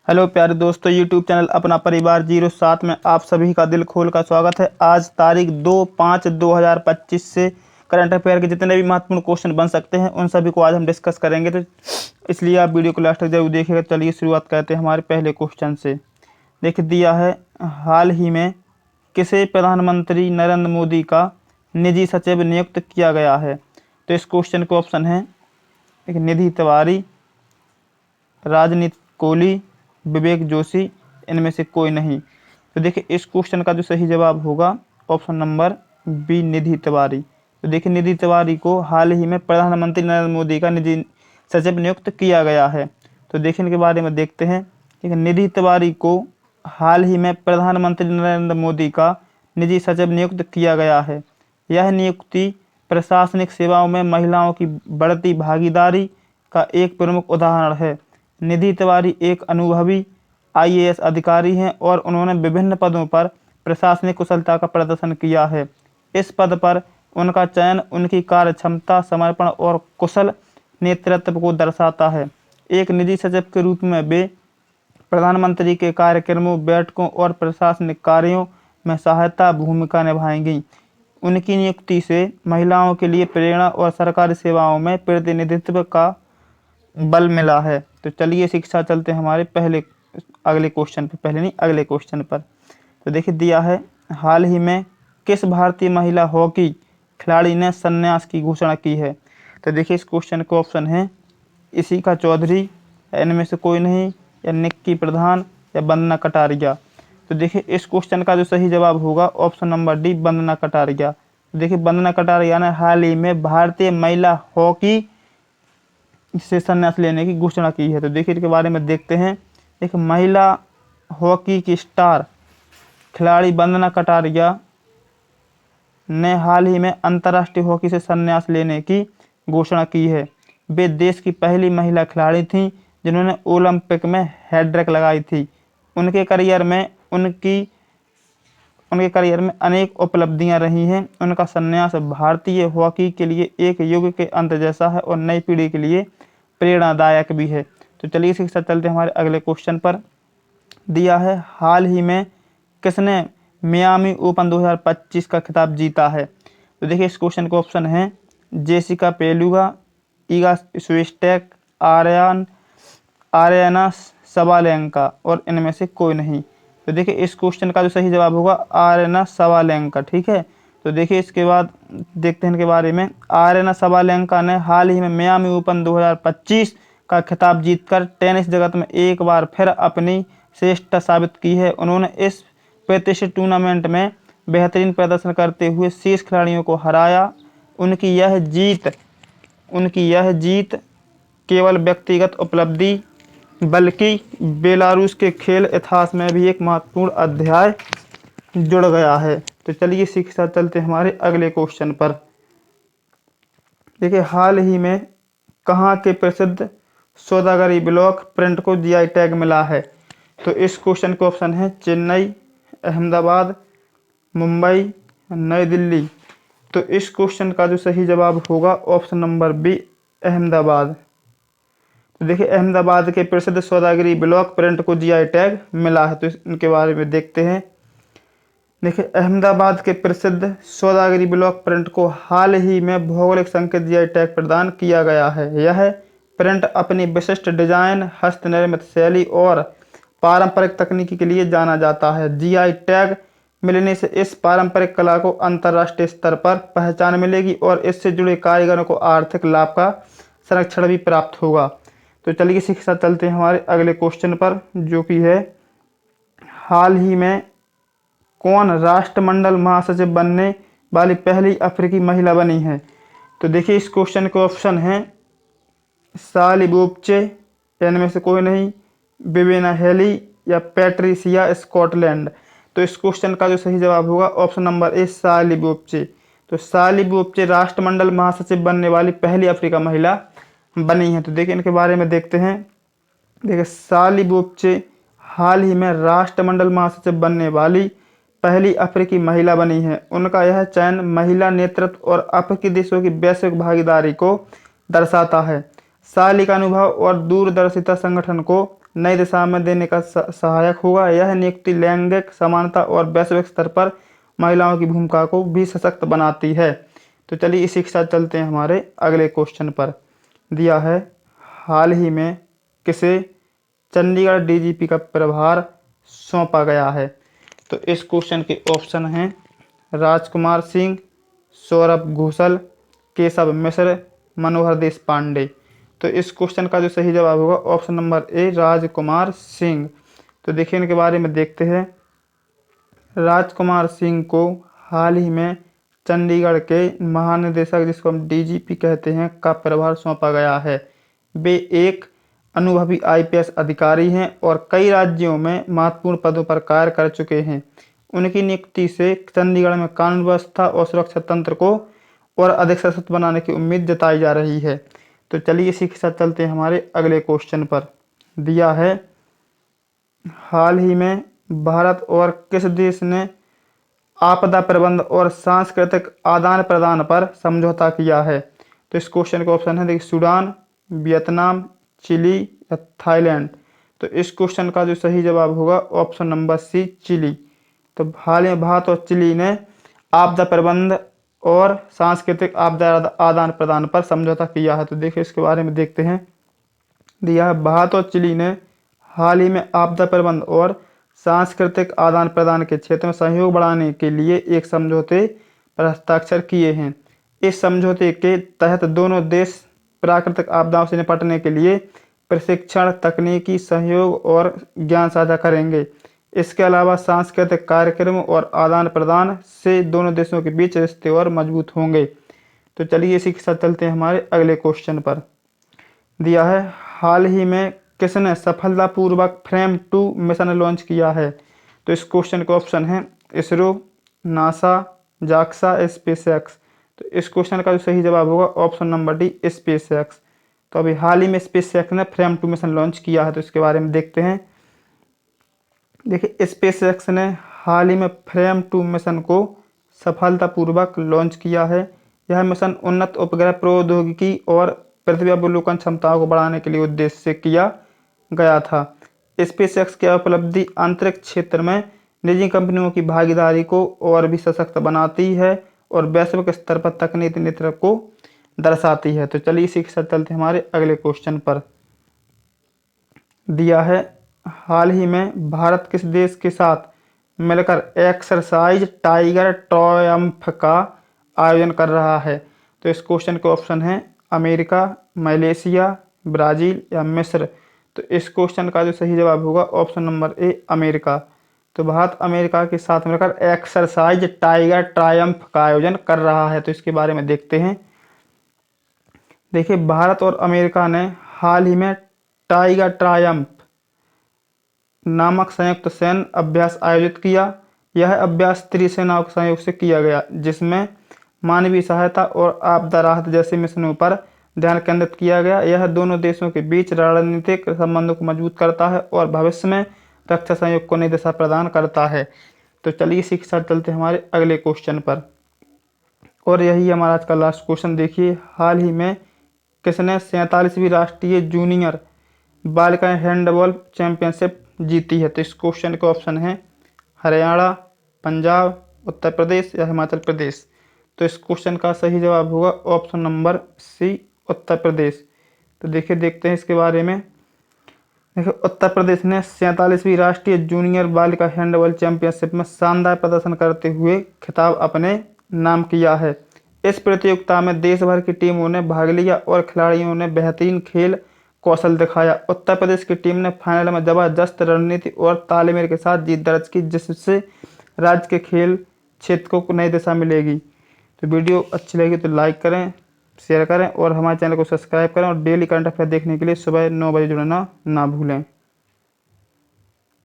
Hello प्यारे दोस्तों, YouTube channel अपना परिवार 07 में आप सभी का दिल खोल का स्वागत है। आज तारीख 2/5/2025 से करंट अफेयर के जितने भी महत्वपूर्ण क्वेश्चन बन सकते हैं उन सभी को आज हम डिस्कस करेंगे, तो इसलिए आप वीडियो को लास्ट तक जरूर देखिएगा। चलिए शुरुआत करते हैं हमारे पहले क्वेश्चन से। देख दिया है, हाल ही में किसे प्रधानमंत्री नरेंद्र मोदी का निजी सचिव नियुक्त किया गया है? तो इस क्वेश्चन के ऑप्शन हैं निधि तिवारी, राजनीति कोहली, विवेक जोशी, इनमें से कोई नहीं। तो देखिए इस क्वेश्चन का जो सही जवाब होगा ऑप्शन नंबर बी, निधि तिवारी। तो देखिए निधि तिवारी को हाल ही में प्रधानमंत्री नरेंद्र मोदी का निजी सचिव नियुक्त किया गया है। तो देखिए इनके बारे में देखते हैं। ठीक है, निधि तिवारी को हाल ही में प्रधानमंत्री नरेंद्र मोदी का निजी सचिव नियुक्त किया गया है। यह नियुक्ति प्रशासनिक सेवाओं में महिलाओं की बढ़ती भागीदारी का एक प्रमुख उदाहरण है। निधि तिवारी एक अनुभवी IAS अधिकारी हैं और उन्होंने विभिन्न पदों पर प्रशासनिक कुशलता का प्रदर्शन किया है। इस पद पर उनका चयन उनकी कार्यक्षमता, समर्पण और कुशल नेतृत्व को दर्शाता है। एक निजी सचिव के रूप में वे प्रधानमंत्री के कार्यक्रमों, बैठकों और प्रशासनिक कार्यों में सहायता भूमिका निभाएंगी। उनकी नियुक्ति से महिलाओं के लिए प्रेरणा और सरकारी सेवाओं में प्रतिनिधित्व का बल मिला है। तो चलिए शिक्षा चलते हैं हमारे अगले क्वेश्चन पर। तो देखिए दिया है, हाल ही में किस भारतीय महिला हॉकी खिलाड़ी ने संन्यास की घोषणा की है? तो देखिए इस क्वेश्चन के ऑप्शन हैं इशिका चौधरी, इनमें से कोई नहीं, या निक्की प्रधान, या वंदना कटारिया। तो देखिए इस क्वेश्चन का जो सही जवाब होगा option number D, Vandana Kataria. तो देखिए वंदना कटारिया ने हाल ही में भारतीय महिला हॉकी से संन्यास लेने की घोषणा की है। तो देखिए इसके बारे में देखते हैं। एक महिला हॉकी की स्टार खिलाड़ी वंदना कटारिया ने हाल ही में अंतर्राष्ट्रीय हॉकी से संन्यास लेने की घोषणा की है। वे देश की पहली महिला खिलाड़ी थीं जिन्होंने ओलंपिक में हैट्रिक लगाई थी। उनके करियर में अनेक उपलब्धियां रही हैं। उनका संन्यास भारतीय हॉकी के लिए एक युग के अंत जैसा है और नई पीढ़ी के लिए प्रेरणादायक भी है। तो चलिए इसी के साथ चलते हैं हमारे अगले क्वेश्चन पर। दिया है, हाल ही में किसने मियामी ओपन 2025 का खिताब जीता है? तो देखिए इस क्वेश्चन के ऑप्शन हैं जेसिका पेलुगा, ईगा स्विस्टेक, आर्याना सबालेंका, और इनमें से कोई नहीं। तो देखिए इस क्वेश्चन का जो सही जवाब होगा आर्याना सबालेंका। ठीक है, तो देखिए इसके बाद देखते हैं इनके बारे में। आर्याना सबालेंका ने हाल ही में मियामी ओपन 2025 का खिताब जीतकर टेनिस जगत में एक बार फिर अपनी श्रेष्ठता साबित की है। उन्होंने इस प्रतिष्ठित टूर्नामेंट में बेहतरीन प्रदर्शन करते हुए शीर्ष खिलाड़ियों को हराया। उनकी यह जीत केवल व्यक्तिगत उपलब्धि बल्कि बेलारूस के खेल इतिहास में भी एक महत्वपूर्ण अध्याय जुड़ गया है। तो चलिए इसी के साथ चलते हैं हमारे अगले क्वेश्चन पर। देखिए हाल ही में कहाँ के प्रसिद्ध सौदागरी ब्लॉक प्रिंट को GI टैग मिला है? तो इस क्वेश्चन के ऑप्शन है चेन्नई, अहमदाबाद, मुंबई, नई दिल्ली। तो इस क्वेश्चन का जो सही जवाब होगा ऑप्शन नंबर बी, अहमदाबाद। तो देखिए अहमदाबाद के प्रसिद्ध सौदागरी ब्लॉक प्रिंट को GI टैग मिला है। तो इनके बारे में देखते हैं। देखिए अहमदाबाद के प्रसिद्ध सौदागरी ब्लॉक प्रिंट को हाल ही में भौगोलिक संकेत GI टैग प्रदान किया गया है। यह प्रिंट अपनी विशिष्ट डिजाइन, हस्तनिर्मित शैली और पारंपरिक तकनीकी के लिए जाना जाता है। GI टैग मिलने से इस पारंपरिक कला को अंतर्राष्ट्रीय स्तर पर पहचान मिलेगी और इससे जुड़े कारीगरों को आर्थिक लाभ का संरक्षण भी प्राप्त होगा। तो चलिए इसी के साथ चलते हैं हमारे अगले क्वेश्चन पर, जो कि है हाल ही में कौन राष्ट्रमंडल महासचिव बनने वाली पहली अफ्रीकी महिला बनी है? तो देखिए इस क्वेश्चन के ऑप्शन हैं साली बोपचे, इनमें से कोई नहीं, विवेना हेली, या पैट्रिसिया स्कॉटलैंड। तो इस क्वेश्चन का जो सही जवाब होगा ऑप्शन नंबर ए, साली बोपचे। तो साली बोपचे राष्ट्रमंडल महासचिव बनने वाली पहली अफ्रीका महिला बनी है। तो देखिए इनके बारे में देखते हैं। देखिए साली बोपचे हाल ही में राष्ट्रमंडल महासचिव बनने वाली पहली अफ्रीकी महिला बनी है। उनका यह चयन महिला नेतृत्व और अफ्रीकी देशों की वैश्विक भागीदारी को दर्शाता है। साली का अनुभव और दूरदर्शिता संगठन को नई दिशा में देने का सहायक होगा। यह नियुक्ति लैंगिक समानता और वैश्विक स्तर पर महिलाओं की भूमिका को भी सशक्त बनाती है। तो चलिए इसी के साथ चलते हैं हमारे अगले क्वेश्चन पर। दिया है, हाल ही में किसे चंडीगढ़ डीजीपी का प्रभार सौंपा गया है? तो इस क्वेश्चन के ऑप्शन हैं राजकुमार सिंह, सौरभ घोषल, केशव मिश्र, मनोहर देश पांडे। तो इस क्वेश्चन का जो सही जवाब होगा option number A, Rajkumar Singh. तो देखिए इनके बारे में देखते हैं। राजकुमार सिंह को हाल ही में चंडीगढ़ के महानिदेशक, जिसको हम डीजीपी कहते हैं, का प्रभार सौंपा गया है। वे एक अनुभवी आईपीएस अधिकारी हैं और कई राज्यों में महत्वपूर्ण पदों पर कार्य कर चुके हैं। उनकी नियुक्ति से चंडीगढ़ में कानून व्यवस्था और सुरक्षा तंत्र को और अधिक सशक्त बनाने की उम्मीद जताई जा रही है। तो चलिए इसी के साथ चलते हैं हमारे अगले क्वेश्चन पर। दिया है, हाल ही में भारत और किस देश ने आपदा प्रबंधन और सांस्कृतिक आदान प्रदान पर समझौता किया है? तो इस क्वेश्चन का ऑप्शन है देखिए, सूडान, वियतनाम, चिली या थाईलैंड। तो इस क्वेश्चन का जो सही जवाब होगा ऑप्शन नंबर सी, चिली। तो हाल ही में भारत और चिली ने आपदा प्रबंधन और सांस्कृतिक आपदा आदान प्रदान पर समझौता किया है। तो देखिए इसके बारे में देखते हैं। दिया है, भारत और चिली ने हाल ही में आपदा प्रबंधन और सांस्कृतिक आदान प्रदान के क्षेत्र में सहयोग बढ़ाने के लिए एक समझौते पर हस्ताक्षर किए हैं। इस समझौते के तहत दोनों देश प्राकृतिक आपदाओं से निपटने के लिए प्रशिक्षण, तकनीकी सहयोग और ज्ञान साझा करेंगे। इसके अलावा सांस्कृतिक कार्यक्रमों और आदान प्रदान से दोनों देशों के बीच रिश्ते और मजबूत होंगे। तो चलिए इसी के साथ चलते हैं हमारे अगले क्वेश्चन पर। दिया है, हाल ही में किसने सफलतापूर्वक फ्रेम 2 मिशन लॉन्च किया है? तो इस क्वेश्चन के ऑप्शन हैं इसरो, नासा, जाक्सा, स्पेसएक्स। तो इस क्वेश्चन का जो सही जवाब होगा ऑप्शन नंबर डी, स्पेसएक्स। तो अभी हाल ही में स्पेसएक्स ने फ्रेम 2 मिशन लॉन्च किया है। तो इसके बारे में देखते हैं। देखिए स्पेसएक्स ने हाल ही में फ्रेम 2 मिशन को सफलतापूर्वक लॉन्च किया है। यह मिशन उन्नत उपग्रह प्रौद्योगिकी और पृथ्वी अवलोकन क्षमताओं को बढ़ाने के लिए उद्देश्य से किया गया था। स्पेसएक्स की उपलब्धि अंतरिक्ष क्षेत्र में निजी कंपनियों की भागीदारी को और भी सशक्त बनाती है और वैश्विक स्तर पर तकनीकी नेतृत्व को दर्शाती है। तो चलिए इसी के साथ चलते हैं हमारे अगले क्वेश्चन पर। दिया है, हाल ही में भारत किस देश के साथ मिलकर एक्सरसाइज टाइगर ट्रायम्फ का आयोजन कर रहा है? तो इस क्वेश्चन के ऑप्शन हैं अमेरिका, मलेशिया, ब्राज़ील या मिस्र। तो इस क्वेश्चन का जो सही जवाब होगा ऑप्शन नंबर ए, अमेरिका। तो भारत अमेरिका के साथ मिलकर एक्सरसाइज टाइगर ट्रायम्फ का आयोजन कर रहा है। तो इसके बारे में देखते हैं। देखिए भारत और अमेरिका ने हाल ही में टाइगर ट्रायम्फ नामक संयुक्त सैन्य अभ्यास आयोजित किया। यह अभ्यास त्रिसेनाओं के सहयोग से किया गया, जिसमें मानवीय सहायता और आपदा राहत जैसे मिशनों पर ध्यान केंद्रित किया गया। यह दोनों देशों के बीच रणनीतिक संबंधों को मजबूत करता है और भविष्य में रक्षा सहयोग को नई दिशा प्रदान करता है। तो चलिए इसी के साथ चलते हैं हमारे अगले क्वेश्चन पर, और यही हमारा आज का लास्ट क्वेश्चन। देखिए, हाल ही में किसने 47वीं राष्ट्रीय जूनियर बालिका हैंडबॉल चैंपियनशिप जीती है? तो इस क्वेश्चन के ऑप्शन हैं हरियाणा, पंजाब, उत्तर प्रदेश या हिमाचल प्रदेश। तो इस क्वेश्चन का सही जवाब होगा option number C, Uttar Pradesh. तो देखिए देखते हैं इसके बारे में। देखिए उत्तर प्रदेश ने 47वीं राष्ट्रीय जूनियर बालिका हैंडबॉल चैंपियनशिप में शानदार प्रदर्शन करते हुए खिताब अपने नाम किया है। इस प्रतियोगिता में देश भर की टीमों ने भाग लिया और खिलाड़ियों ने बेहतरीन खेल कौशल दिखाया। उत्तर प्रदेश की टीम ने फाइनल में जबरदस्त रणनीति और तालमेल के साथ जीत दर्ज की, जिससे राज्य के खेल क्षेत्र को नई दिशा मिलेगी। तो वीडियो अच्छी लगी तो लाइक करें, शेयर करें और हमारे चैनल को सब्सक्राइब करें और डेली करंट अफेयर देखने के लिए सुबह 9 बजे जुड़ना ना भूलें।